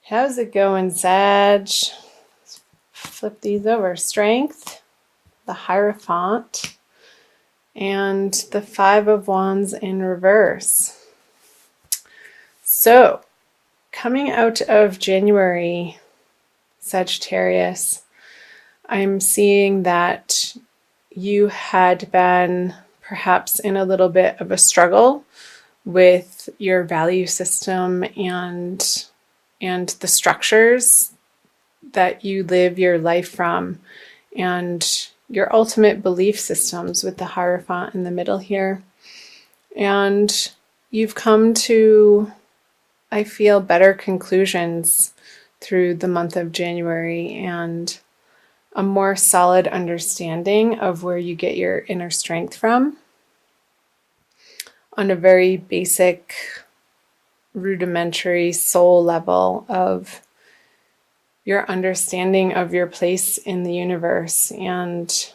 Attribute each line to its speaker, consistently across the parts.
Speaker 1: How's it going, Sag? Flip these over. Strength, the Hierophant, and the Five of Wands in reverse. So, coming out of January, Sagittarius, I'm seeing that you had been perhaps in a little bit of a struggle with your value system and the structures that you live your life from and your ultimate belief systems with the Hierophant in the middle here. And you've come to, I feel, better conclusions through the month of January and a more solid understanding of where you get your inner strength from on a very basic, rudimentary soul level of your understanding of your place in the universe and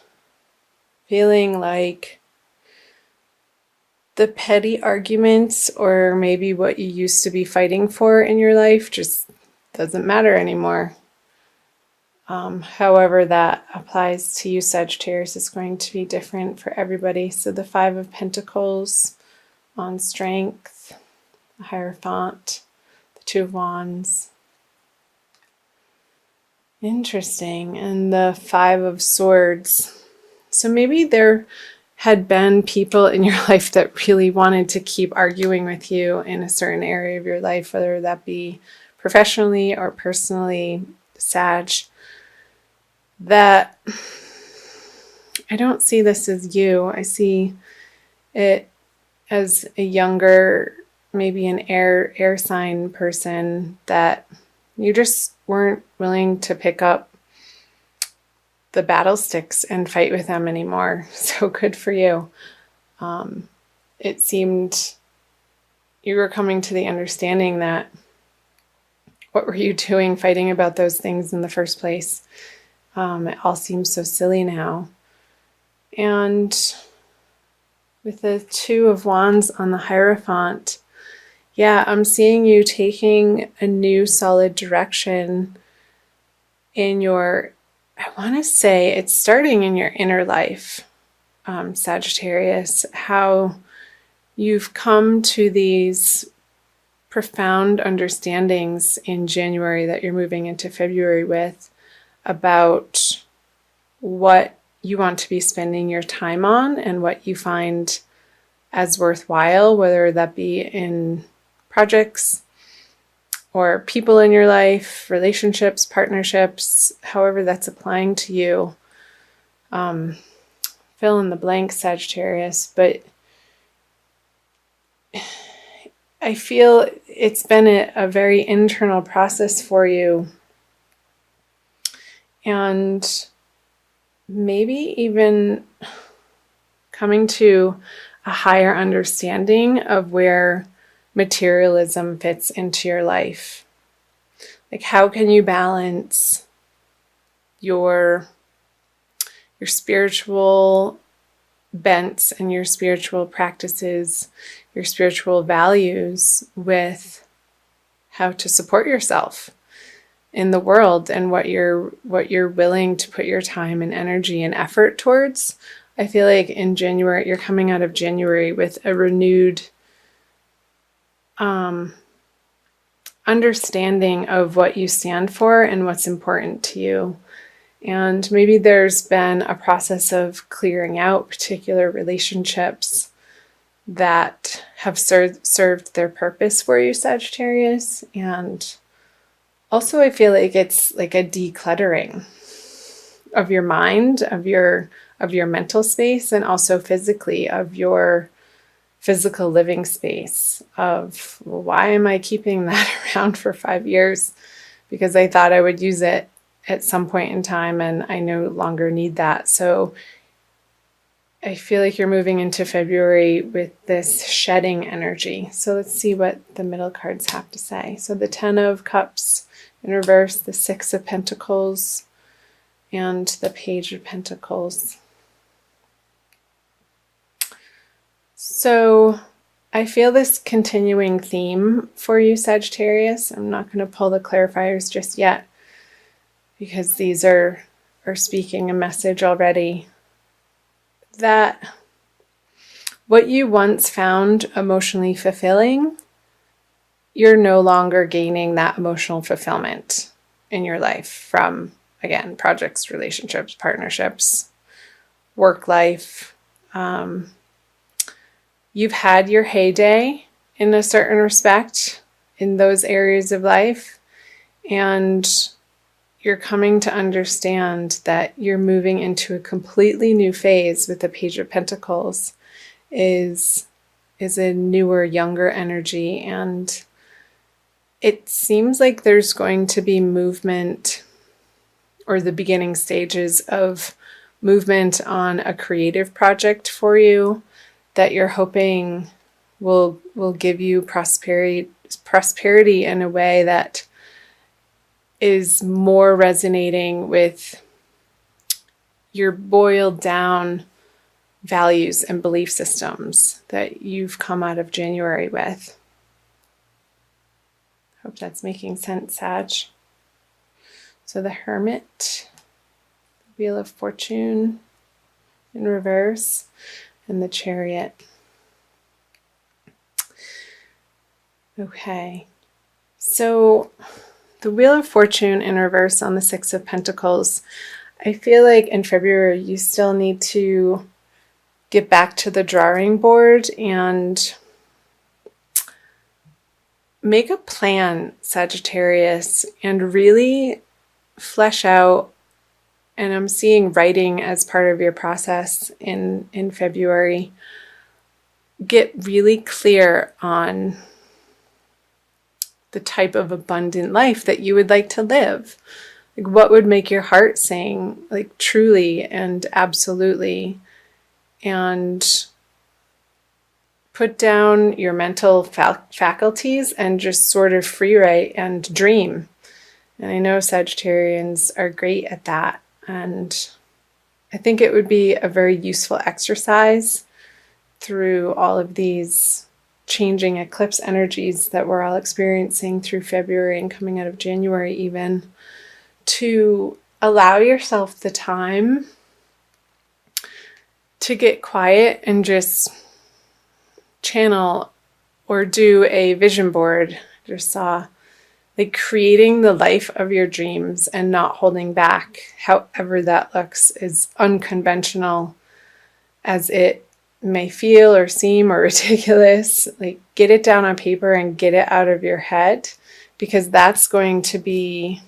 Speaker 1: feeling like the petty arguments or maybe what you used to be fighting for in your life just doesn't matter anymore. However that applies to you, Sagittarius, is going to be different for everybody. So the Five of Pentacles on strength, the Hierophant, the Two of Wands. Interesting. And the Five of Swords. So maybe there had been people in your life that really wanted to keep arguing with you in a certain area of your life, whether that be professionally or personally, Sag, that I don't see this as you. I see it as a younger, maybe an air sign person that you just weren't willing to pick up the battle sticks and fight with them anymore. So good for you. It seemed you were coming to the understanding that what were you doing fighting about those things in the first place? It all seems so silly now. And with the Two of Wands on the Hierophant, yeah, I'm seeing you taking a new solid direction in your, I want to say it's starting in your inner life, Sagittarius, how you've come to these profound understandings in January that you're moving into February with about what you want to be spending your time on and what you find as worthwhile, whether that be in projects or people in your life, relationships, partnerships, however that's applying to you. Fill in the blank, Sagittarius, but I feel it's been a very internal process for you. And maybe even coming to a higher understanding of where materialism fits into your life. Like, how can you balance your spiritual bents and your spiritual practices, your spiritual values with how to support yourself in the world and what you're willing to put your time and energy and effort towards. I feel like in January, you're coming out of January with a renewed understanding of what you stand for and what's important to you. And maybe there's been a process of clearing out particular relationships that have served their purpose for you, Sagittarius. And also, I feel like it's like a decluttering of your mind, of your mental space, and also physically of your physical living space of, well, why am I keeping that around for 5 years? Because I thought I would use it at some point in time and I no longer need that. So I feel like you're moving into February with this shedding energy. So let's see what the middle cards have to say. So the Ten of Cups in reverse, the Six of Pentacles, and the Page of Pentacles. So I feel this continuing theme for you, Sagittarius. I'm not going to pull the clarifiers just yet because these are speaking a message already. That what you once found emotionally fulfilling, you're no longer gaining that emotional fulfillment in your life from, again, projects, relationships, partnerships, work life. You've had your heyday in a certain respect in those areas of life, and you're coming to understand that you're moving into a completely new phase with the Page of Pentacles is a newer, younger energy, and it seems like there's going to be movement or the beginning stages of movement on a creative project for you that you're hoping will give you prosperity in a way that is more resonating with your boiled down values and belief systems that you've come out of January with. Hope that's making sense, Sag. So the Hermit, the Wheel of Fortune in reverse, and the Chariot. Okay, so the Wheel of Fortune in reverse on the Six of Pentacles, I feel like in February you still need to get back to the drawing board and make a plan, Sagittarius, and really flesh out, and I'm seeing writing as part of your process in February. Get really clear on the type of abundant life that you would like to live. Like, what would make your heart sing, like, truly and absolutely, and put down your mental faculties and just sort of free write and dream. And I know Sagittarians are great at that. And I think it would be a very useful exercise through all of these changing eclipse energies that we're all experiencing through February and coming out of January even, to allow yourself the time to get quiet and just channel or do a vision board. I just saw, like, creating the life of your dreams and not holding back, however that looks, is unconventional as it may feel or seem or ridiculous. Like, get it down on paper and get it out of your head, because that's going to be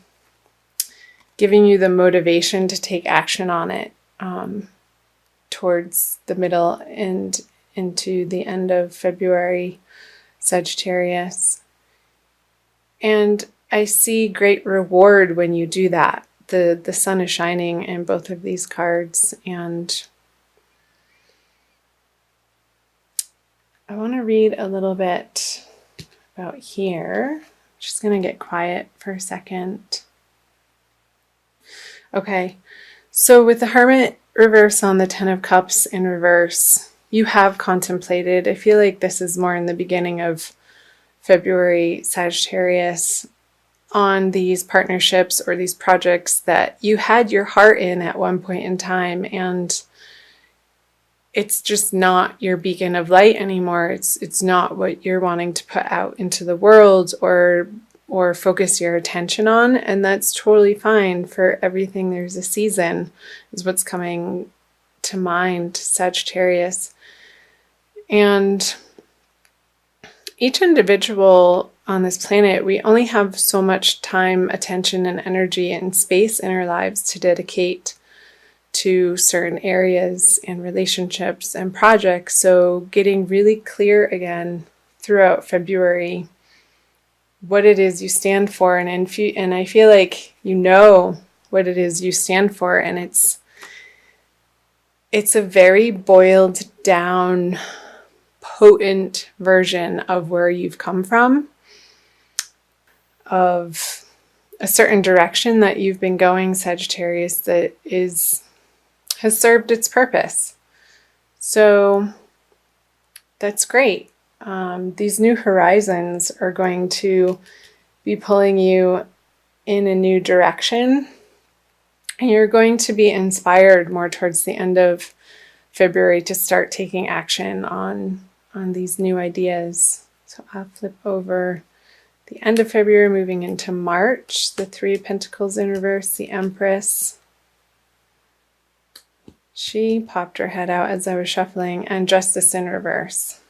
Speaker 1: giving you the motivation to take action on it towards the middle and into the end of February, Sagittarius. And I see great reward when you do that. The sun is shining in both of these cards, and I want to read a little bit about here. Just going to get quiet for a second. Okay, so with the Hermit reverse on the Ten of Cups in reverse, you have contemplated. I feel like this is more in the beginning of February, Sagittarius, on these partnerships or these projects that you had your heart in at one point in time, and it's just not your beacon of light anymore. It's not what you're wanting to put out into the world or focus your attention on, and that's totally fine. For everything there's a season is what's coming to mind, Sagittarius. And each individual on this planet, we only have so much time, attention, and energy and space in our lives to dedicate to certain areas and relationships and projects. So getting really clear again throughout February what it is you stand for, and I feel like you know what it is you stand for, and it's a very boiled down, potent version of where you've come from, of a certain direction that you've been going, Sagittarius, that has served its purpose. So that's great. these new horizons are going to be pulling you in a new direction. And you're going to be inspired more towards the end of February to start taking action on these new ideas. So I'll flip over the end of February, moving into March, the Three of Pentacles in reverse, the Empress. She popped her head out as I was shuffling, and Justice in reverse.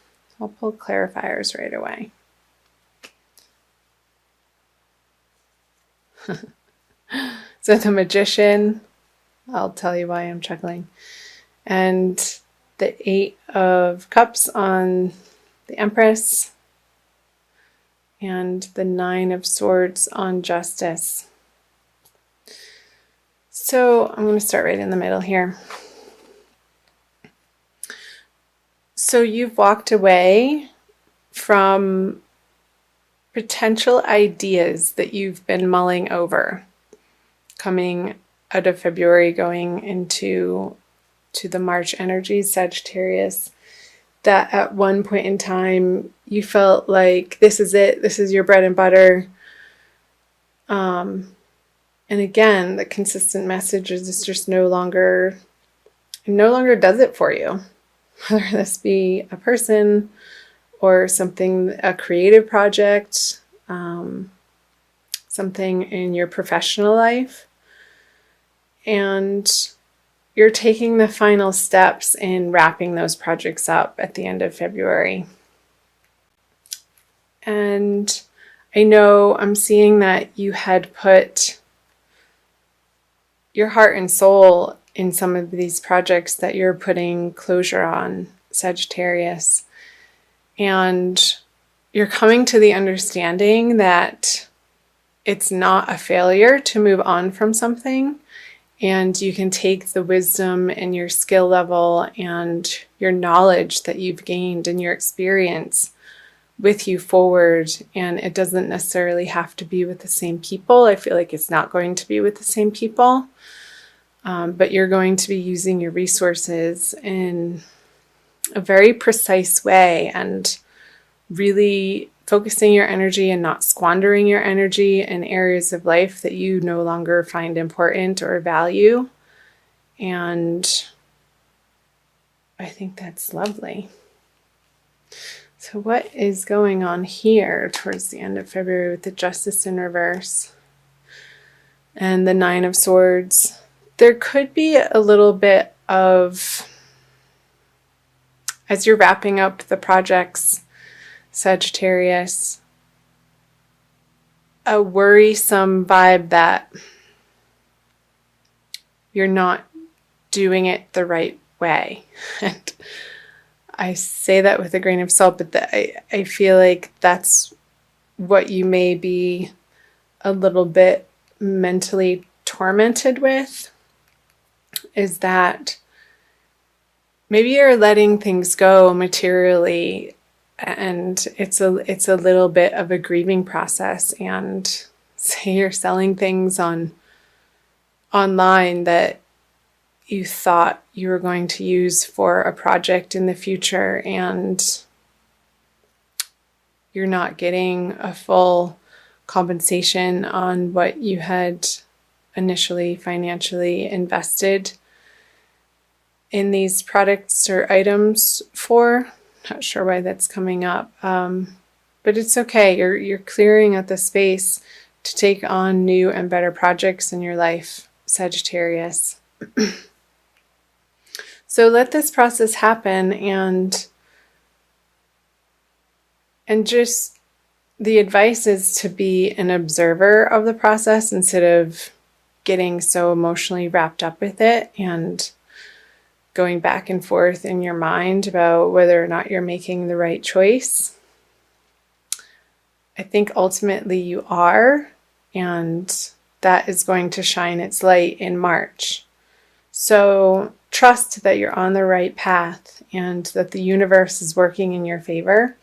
Speaker 1: I'll pull clarifiers right away. So the Magician, I'll tell you why I'm chuckling. And the Eight of Cups on the Empress. And the Nine of Swords on Justice. So I'm going to start right in the middle here. So you've walked away from potential ideas that you've been mulling over, coming out of February, going into the March energy, Sagittarius, that at one point in time you felt like this is it, this is your bread and butter. And again, the consistent message is it's just no longer does it for you. Whether this be a person or something, a creative project, something in your professional life. And you're taking the final steps in wrapping those projects up at the end of February. And I know I'm seeing that you had put your heart and soul in some of these projects that you're putting closure on, Sagittarius. And you're coming to the understanding that it's not a failure to move on from something. And you can take the wisdom and your skill level and your knowledge that you've gained and your experience with you forward. And it doesn't necessarily have to be with the same people. I feel like it's not going to be with the same people. But you're going to be using your resources in a very precise way and really focusing your energy and not squandering your energy in areas of life that you no longer find important or value. And I think that's lovely. So what is going on here towards the end of February with the Justice in reverse and the Nine of Swords? There could be a little bit of, as you're wrapping up the projects, Sagittarius, a worrisome vibe that you're not doing it the right way. And I say that with a grain of salt, but I feel like that's what you may be a little bit mentally tormented with, is that maybe you're letting things go materially, and it's a little bit of a grieving process. And say you're selling things online that you thought you were going to use for a project in the future, and you're not getting a full compensation on what you had initially financially invested in these products or items for. Not sure why that's coming up, but it's okay. You're clearing out the space to take on new and better projects in your life, Sagittarius. So let this process happen, and just the advice is to be an observer of the process instead of getting so emotionally wrapped up with it and going back and forth in your mind about whether or not you're making the right choice. I think ultimately you are, and that is going to shine its light in March. So trust that you're on the right path and that the universe is working in your favor,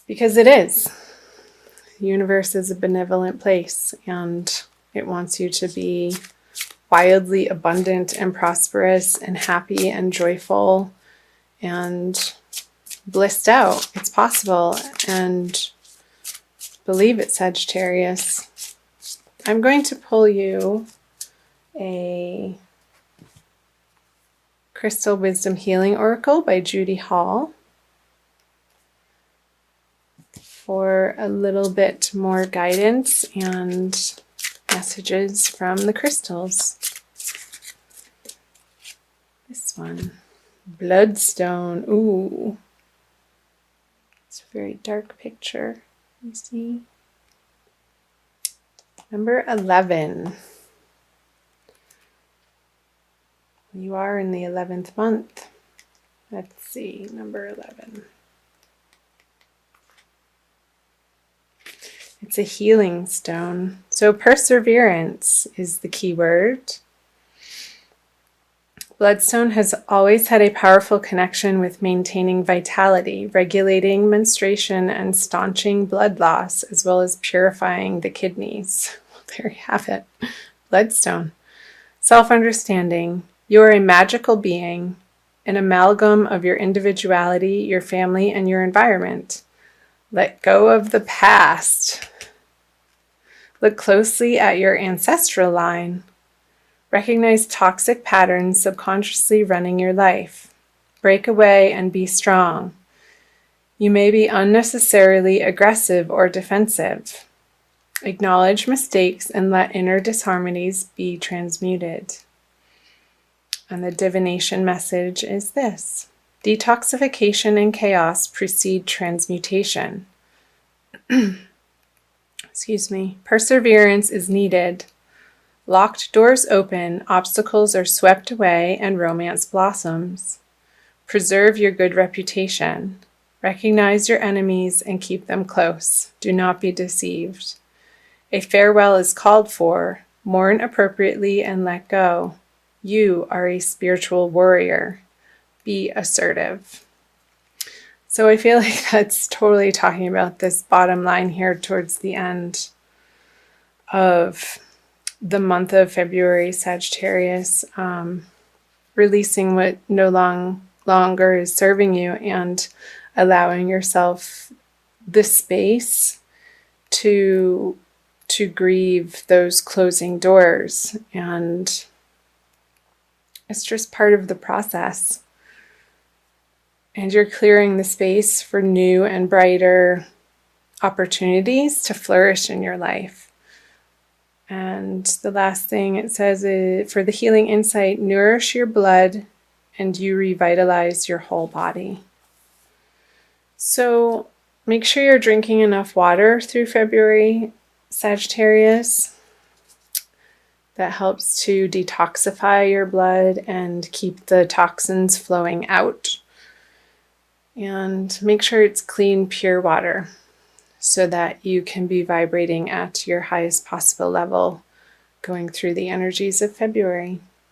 Speaker 1: because it is. The universe is a benevolent place, and it wants you to be wildly abundant and prosperous and happy and joyful and blissed out. It's possible. And believe it, Sagittarius. I'm going to pull you a Crystal Wisdom Healing Oracle by Judy Hall for a little bit more guidance and messages from the crystals. This one, Bloodstone. Ooh, it's a very dark picture. You see? Number 11. You are in the 11th month. Let's see, number 11. It's a healing stone. So perseverance is the key word. Bloodstone has always had a powerful connection with maintaining vitality, regulating menstruation, and staunching blood loss, as well as purifying the kidneys. There you have it. Bloodstone. Self-understanding. You are a magical being, an amalgam of your individuality, your family, and your environment. Let go of the past. Look closely at your ancestral line. Recognize toxic patterns subconsciously running your life. Break away and be strong. You may be unnecessarily aggressive or defensive. Acknowledge mistakes and let inner disharmonies be transmuted. And the divination message is this: detoxification and chaos precede transmutation. Excuse me. Perseverance is needed. Locked doors open, obstacles are swept away, and romance blossoms. Preserve your good reputation. Recognize your enemies and keep them close. Do not be deceived. A farewell is called for. Mourn appropriately and let go. You are a spiritual warrior. Be assertive. So I feel like that's totally talking about this bottom line here towards the end of the month of February, Sagittarius, releasing what no longer is serving you and allowing yourself the space to grieve those closing doors. And it's just part of the process. And you're clearing the space for new and brighter opportunities to flourish in your life. And the last thing it says is, for the healing insight, nourish your blood and you revitalize your whole body. So make sure you're drinking enough water through February, Sagittarius. That helps to detoxify your blood and keep the toxins flowing out. And make sure it's clean, pure water so that you can be vibrating at your highest possible level going through the energies of February.